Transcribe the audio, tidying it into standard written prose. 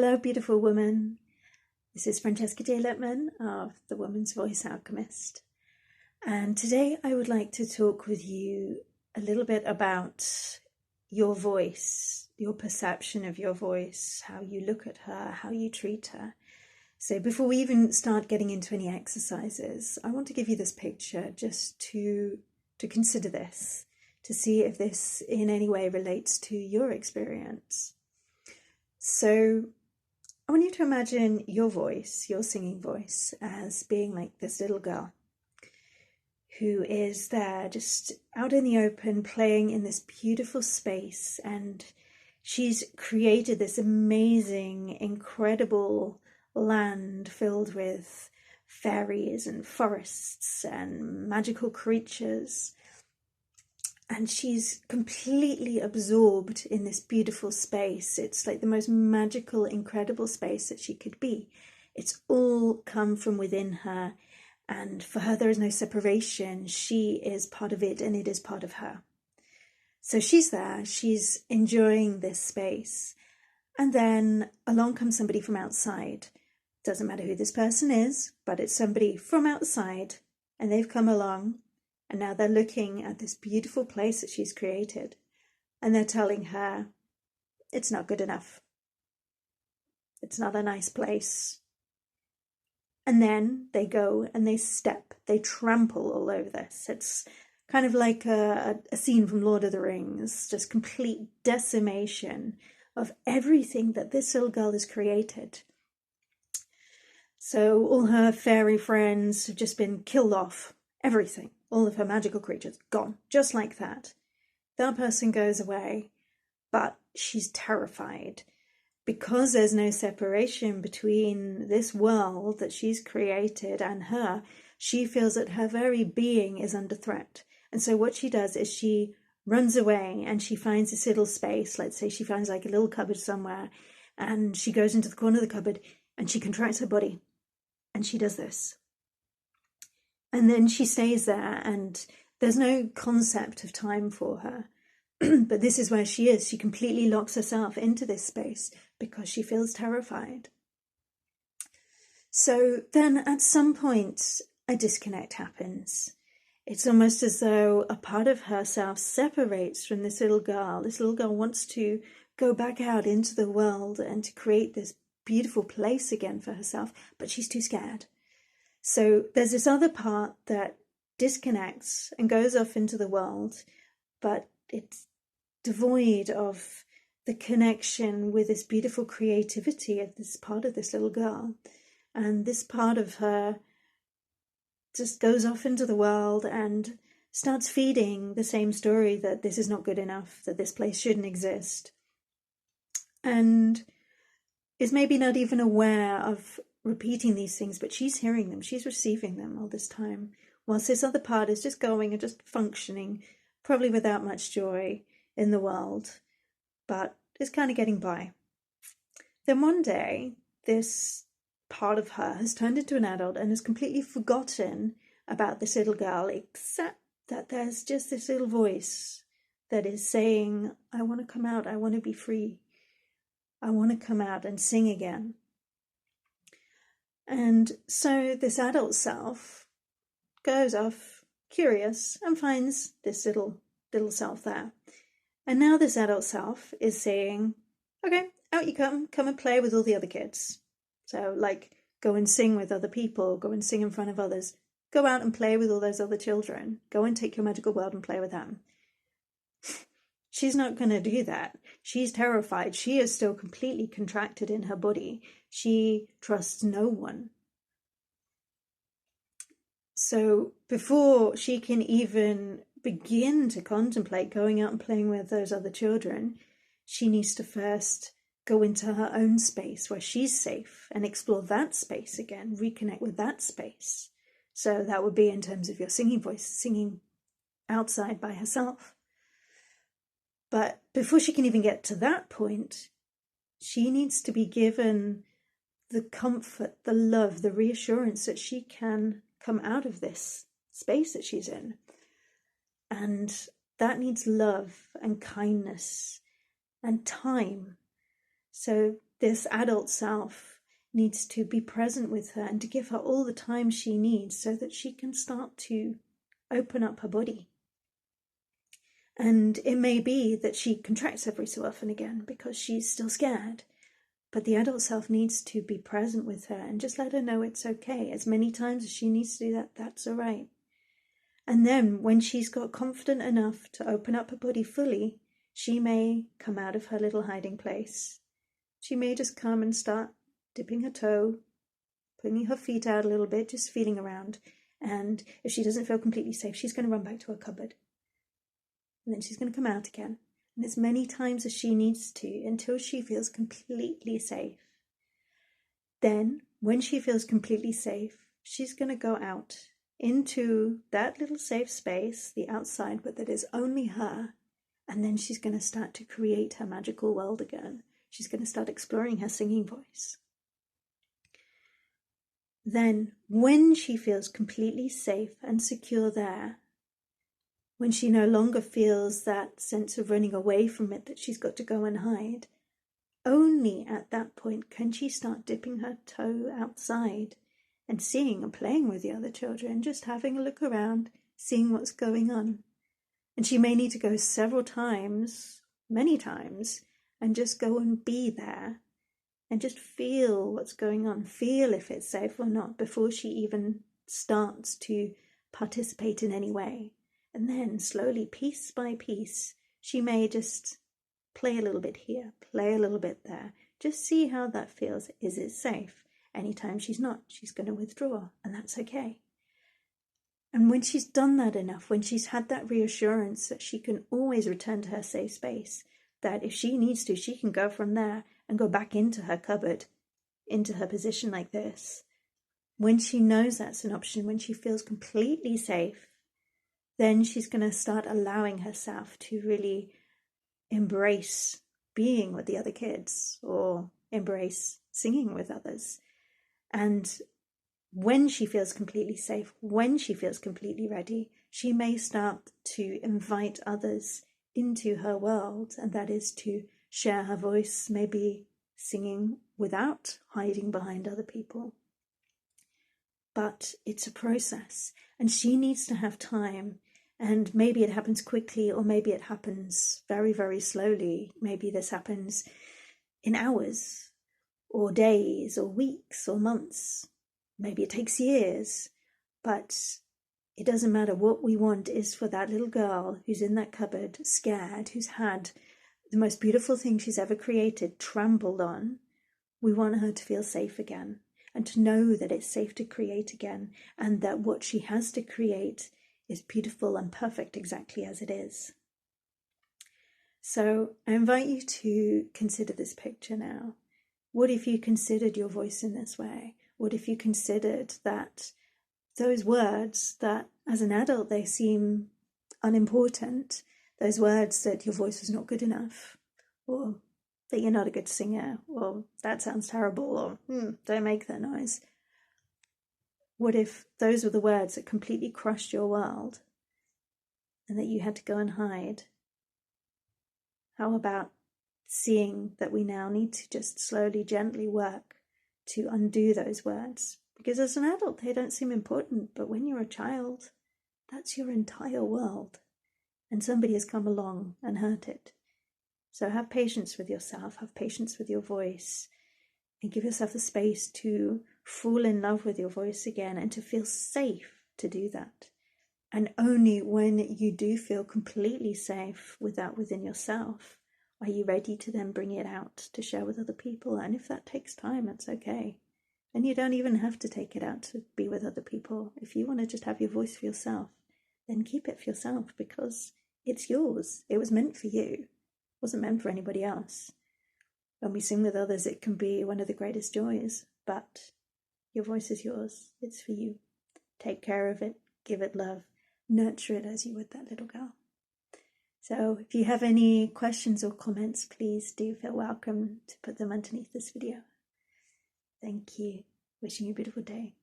Hello, beautiful woman. This is Francesca J. Littman of The Woman's Voice Alchemist. And today I would like to talk with you a little bit about your voice, your perception of your voice, how you look at her, how you treat her. So before we even start getting into any exercises, I want to give you this picture just to consider this, to see if this in any way relates to your experience. So I want you to imagine your voice, your singing voice, as being like this little girl who is there just out in the open playing in this beautiful space, and she's created this amazing, incredible land filled with fairies and forests and magical creatures. And she's completely absorbed in this beautiful space. It's like the most magical, incredible space that she could be. It's all come from within her. And for her, there is no separation. She is part of it and it is part of her. So she's there. She's enjoying this space. And then along comes somebody from outside. Doesn't matter who this person is, but it's somebody from outside. And they've come along. And now they're looking at this beautiful place that she's created. And they're telling her, it's not good enough. It's not a nice place. And then they go and they trample all over this. It's kind of like a scene from Lord of the Rings, just complete decimation of everything that this little girl has created. So all her fairy friends have just been killed off, everything. All of her magical creatures gone, just like that. That person goes away, but she's terrified because there's no separation between this world that she's created and her. She feels that her very being is under threat. And so what she does is she runs away and she finds this little space. Let's say she finds like a little cupboard somewhere, and she goes into the corner of the cupboard and she contracts her body. And she does this. And then she stays there, and there's no concept of time for her. But this is where she is. She completely locks herself into this space because she feels terrified. So then at some point, a disconnect happens. It's almost as though a part of herself separates from this little girl. This little girl wants to go back out into the world and to create this beautiful place again for herself, but she's too scared. So there's this other part that disconnects and goes off into the world, but it's devoid of the connection with this beautiful creativity of this part of this little girl. And this part of her just goes off into the world and starts feeding the same story that this is not good enough, that this place shouldn't exist. And is maybe not even aware of repeating these things, but she's hearing them, she's receiving them all this time, whilst this other part is just going and just functioning, probably without much joy in the world, but is kind of getting by. Then one day, this part of her has turned into an adult and has completely forgotten about this little girl, except that there's just this little voice that is saying, I want to come out, I want to be free, I want to come out and sing again. And so this adult self goes off curious and finds this little self there. And now this adult self is saying, okay, out you come and play with all the other kids. So like, go and sing with other people, go and sing in front of others, go out and play with all those other children, go and take your magical world and play with them. She's not going to do that. She's terrified. She is still completely contracted in her body. She trusts no one. So before she can even begin to contemplate going out and playing with those other children, she needs to first go into her own space where she's safe and explore that space again, reconnect with that space. So that would be in terms of your singing voice, singing outside by herself. But before she can even get to that point, she needs to be given the comfort, the love, the reassurance that she can come out of this space that she's in. And that needs love and kindness and time. So this adult self needs to be present with her and to give her all the time she needs so that she can start to open up her body. And it may be that she contracts every so often again because she's still scared. But the adult self needs to be present with her and just let her know it's okay. As many times as she needs to do that, that's all right. And then when she's got confident enough to open up her body fully, she may come out of her little hiding place. She may just come and start dipping her toe, putting her feet out a little bit, just feeling around. And if she doesn't feel completely safe, she's going to run back to her cupboard. And then she's going to come out again. And as many times as she needs to until she feels completely safe. Then, when she feels completely safe, she's going to go out into that little safe space, the outside, but that is only her. And then she's going to start to create her magical world again. She's going to start exploring her singing voice. Then, when she feels completely safe and secure there, when she no longer feels that sense of running away from it, that she's got to go and hide, only at that point can she start dipping her toe outside and seeing and playing with the other children, just having a look around, seeing what's going on. And she may need to go several times, many times, and just go and be there and just feel what's going on, feel if it's safe or not before she even starts to participate in any way. And then slowly, piece by piece, she may just play a little bit here, play a little bit there. Just see how that feels. Is it safe? Anytime she's not, she's going to withdraw, and that's okay. And when she's done that enough, when she's had that reassurance that she can always return to her safe space, that if she needs to, she can go from there and go back into her cupboard, into her position like this. When she knows that's an option, when she feels completely safe, then she's going to start allowing herself to really embrace being with the other kids or embrace singing with others. And when she feels completely safe, when she feels completely ready, she may start to invite others into her world, and that is to share her voice, maybe singing without hiding behind other people. But it's a process, and she needs to have time. And maybe it happens quickly, or maybe it happens very, very slowly. Maybe this happens in hours, or days, or weeks, or months. Maybe it takes years. But it doesn't matter. What we want is for that little girl who's in that cupboard, scared, who's had the most beautiful thing she's ever created trampled on. We want her to feel safe again, and to know that it's safe to create again, and that what she has to create is beautiful and perfect exactly as it is. So I invite you to consider this picture now. What if you considered your voice in this way? What if you considered that those words that as an adult they seem unimportant, those words that your voice is not good enough, or that you're not a good singer, or that sounds terrible, or don't make that noise. What if those were the words that completely crushed your world and that you had to go and hide? How about seeing that we now need to just slowly, gently work to undo those words? Because as an adult, they don't seem important, but when you're a child, that's your entire world. And somebody has come along and hurt it. So have patience with yourself, have patience with your voice, and give yourself the space to fall in love with your voice again and to feel safe to do that. And only when you do feel completely safe with that within yourself are you ready to then bring it out to share with other people. And if that takes time, it's okay. And you don't even have to take it out to be with other people. If you want to just have your voice for yourself, then keep it for yourself, because it's yours. It was meant for you. It wasn't meant for anybody else. When we sing with others, it can be one of the greatest joys, but your voice is yours. It's for you. Take care of it, give it love, nurture it as you would that little girl. So if you have any questions or comments, please do feel welcome to put them underneath this video. Thank you. Wishing you a beautiful day.